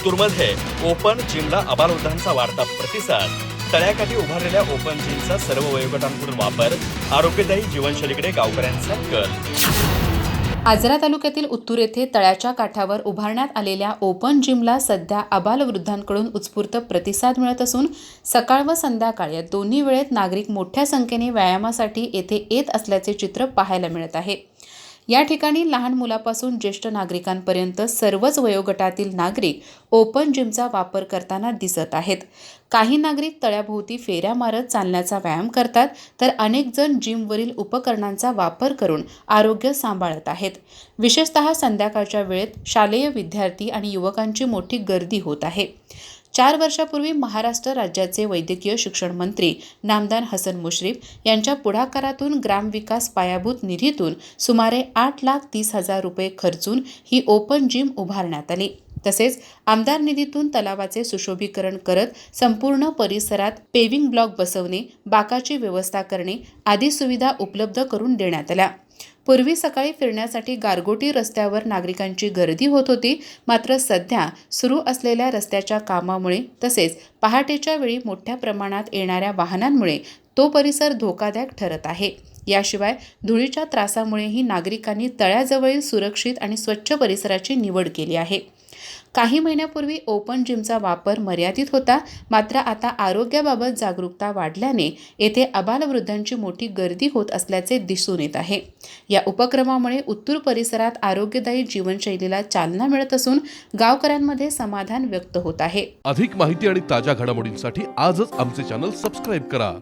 उत्तूरमध्ये open जिमला आबालवृद्धांचा वाढता प्रतिसाद, तळ्याकाठी उभारलेल्या ओपन जिमचा सर्व वयोगटांकडून वापर, आरोग्यदायी जीवनशैलीकडे गावकऱ्यांचा कल। आजरा तालुक्यातील उत्तूर येथे तळ्याच्या काठावर उभारण्यात आलेल्या ओपन जिमला सध्या आबालवृद्धांकडून उत्स्फूर्त प्रतिसाद मिळत असून सकाळ व संध्याकाळ या दोन्ही वेळेत नागरिक मोठ्या संख्येने व्यायामासाठी येथे येत असल्याचे चित्र पाहायला मिळत आहे। या ठिकाणी लहान मुलापासून ज्येष्ठ नागरिकांपर्यंत सर्वच वयोगटातील नागरिक ओपन जिमचा वापर करताना दिसत आहेत। काही नागरिक तळ्याभोवती फेऱ्या मारत चालण्याचा व्यायाम करतात, तर अनेक जण जिमवरील उपकरणांचा वापर करून आरोग्य सांभाळत आहेत। विशेषतः संध्याकाळच्या वेळेत शालेय विद्यार्थी आणि युवकांची मोठी गर्दी होत आहे। 4 वर्षापूर्वी महाराष्ट्र राज्याचे वैद्यकीय शिक्षण मंत्री नामदार हसन मुश्रीफ यांच्या पुढाकारातून ग्रामविकास पायाभूत निधीतून सुमारे 8,30,000 रुपये खर्चून ही ओपन जिम उभारण्यात आली। तसेच आमदार निधीतून तलावाचे सुशोभीकरण करत संपूर्ण परिसरात पेविंग ब्लॉक बसवणे, बाकाची व्यवस्था करणे आदी सुविधा उपलब्ध करून देण्यात आल्या। पूर्वी सकाळी फिरण्यासाठी गारगोटी रस्त्यावर नागरिकांची गर्दी होत होती, मात्र सध्या सुरू असलेल्या रस्त्याच्या कामामुळे तसेच पहाटेच्या वेळी मोठ्या प्रमाणात येणाऱ्या वाहनांमुळे तो परिसर धोकादायक ठरत आहे। याशिवाय धुळीच्या त्रासामुळेही नागरिकांनी तळ्याजवळील सुरक्षित आणि स्वच्छ परिसराची निवड केली आहे। काही महिन्यापूर्वी ओपन जिमचा वापर मर्यादित होता, मात्र आता आरोग्याबाबत जागरूकता वाढल्याने येथे आबालवृद्धांची मोठी गर्दी होत असल्याचे दिसून येत आहे। या उपक्रमामुळे उत्तूर परिसरात आरोग्यदायी जीवनशैलीला चालना मिळत असून गावकऱ्यांमध्ये समाधान व्यक्त होत आहे। अधिक माहिती आणि ताज्या घडामोडींसाठी आजच आमचे चॅनल सबस्क्राइब करा।